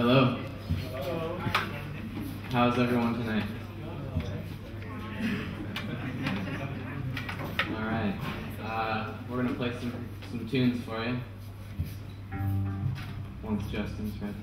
Hello. How's everyone tonight? All right. We're gonna play some tunes for you. Once Justin's ready.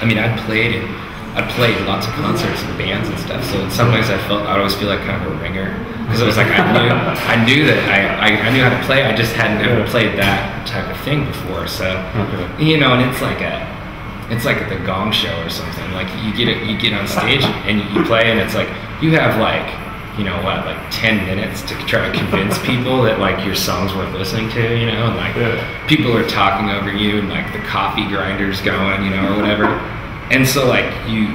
I mean, I'd played lots of concerts and bands and stuff. So in some ways, I'd always feel like kind of a ringer, because it was like I knew that I knew how to play. I just hadn't ever played that type of thing before. So you know, and it's like at the Gong Show or something. Like you get on stage and you play, and it's like you have like, you know what, like 10 minutes to try to convince people that like your song's worth listening to, you know, and like people are talking over you, and like the coffee grinder's going, you know, or whatever. And so like you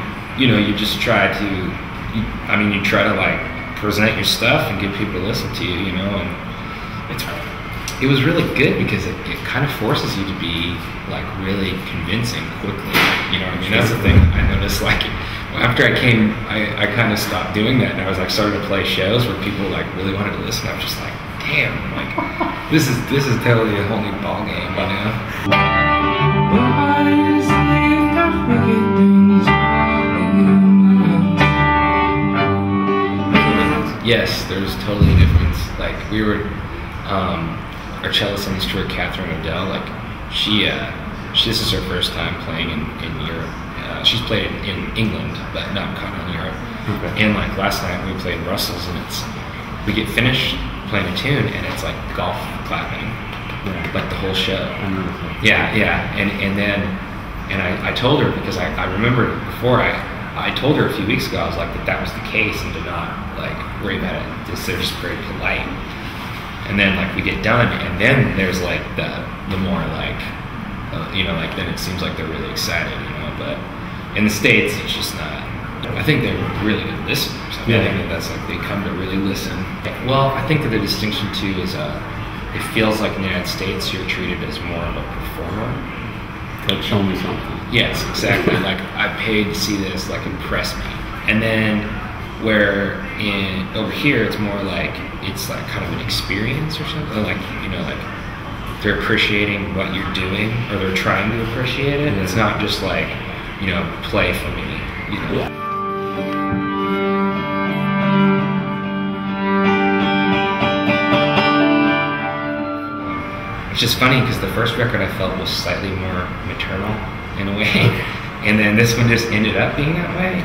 just try to, you try to like present your stuff and get people to listen to you, you know, and it was really good because it kind of forces you to be like really convincing quickly, you know what I mean? That's the thing I noticed, like after I came, I kind of stopped doing that, and I was like starting to play shows where people like really wanted to listen. I was just like, damn, like this is totally a whole new ball game, you know? Yes, there's totally a difference. Like we were, our cellist on this tour, Catherine Odell, like this is her first time playing in Europe. She's played in England, but not in Europe. Okay. And like last night we played in Brussels, and we get finished playing a tune, and it's like golf clapping, like the whole show. Yeah. And I told her, because I remember before I told her a few weeks ago, I was like that was the case, and to not like worry about it. They're just very polite. And then like we get done, and then there's like the more like like then it seems like they're really excited, you know. But in the States, it's just not. I think they're really good listeners. I think that's like they come to really listen. Well, I think that the distinction too is it feels like in the United States you're treated as more of a performer. Like show me something. Yes, exactly. Like I paid to see this, like impress me. And then where over here it's more like it's like kind of an experience or something. Like, you know, like they're appreciating what you're doing, or they're trying to appreciate it. It's not just like, you know, play for me, you know. It's just funny because the first record I felt was slightly more maternal in a way, and then this one just ended up being that way.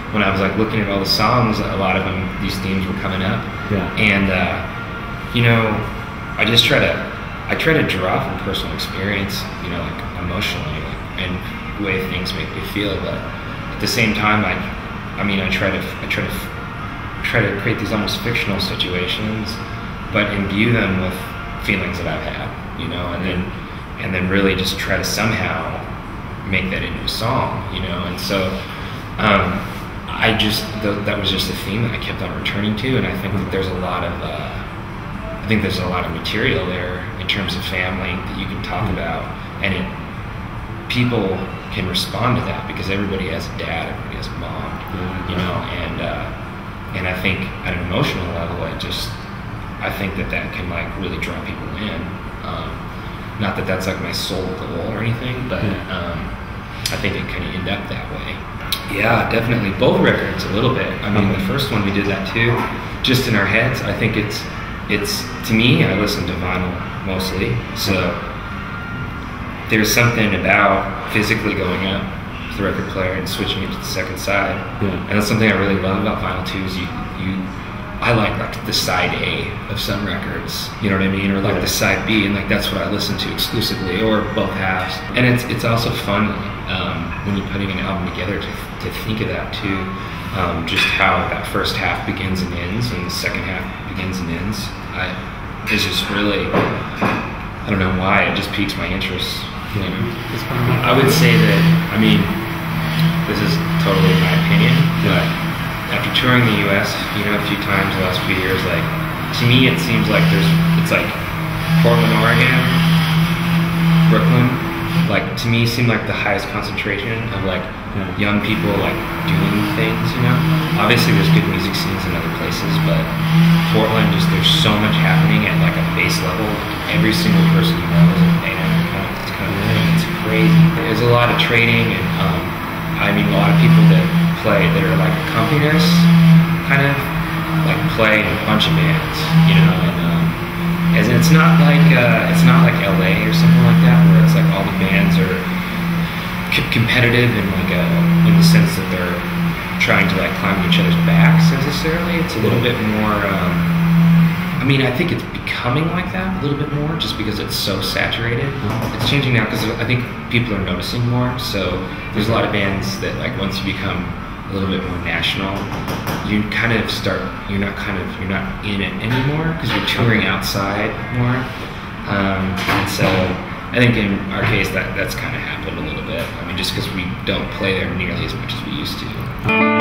When I was like looking at all the songs, a lot of them, these themes were coming up, and you know, I try to draw from personal experience, you know, like emotionally, and the way things make me feel. But at the same time, I try to create these almost fictional situations, but imbue them with feelings that I've had, you know, and then really just try to somehow make that into a song, you know. And so that was just a theme that I kept on returning to, and I think that there's a lot of material there in terms of family that you can talk about, and people can respond to that because everybody has a dad, everybody has a mom, you know, and I think at an emotional level, I think that can like really draw people in. Not that that's like my sole goal or anything, but I think it kind of end up that way. Yeah, definitely. Both records a little bit. I mean, the first one we did that too, just in our heads. I think it's to me, I listen to vinyl mostly, so there's something about physically going up to the record player and switching it to the second side. And that's something I really love about vinyl too, is I like the side A of some records, you know what I mean, or like the side B, and like that's what I listen to exclusively, or both halves. And it's also fun when you're putting an album together to think of that too, just how that first half begins and ends, and the second half begins and ends. It's just really, I don't know why, it just piques my interest. You know? I would say that, I mean, this is totally my opinion, but after touring the US, you know, a few times the last few years, like, to me it seems like it's like Portland, Oregon, Brooklyn, like to me seemed like the highest concentration of like young people like doing things, you know. Obviously there's good music scenes in other places, but Portland, just there's so much happening at like a base level. Every single person you know is a band. It's crazy. There's a lot of trading, and I mean a lot of people that play that are like accompanists, kind of like play in a bunch of bands, you know. And it's not like LA or something like that, where it's like all the bands are competitive in like in the sense that they're trying to like climb each other's backs necessarily. It's a little bit more. I mean, I think it's becoming like that a little bit more, just because it's so saturated. It's changing now because I think people are noticing more. So there's a lot of bands that like once you become a little bit more national, you kind of start. You're not in it anymore because you're touring outside more. And so I think in our case that's kind of happened a little bit. I mean, just because we don't play there nearly as much as we used to.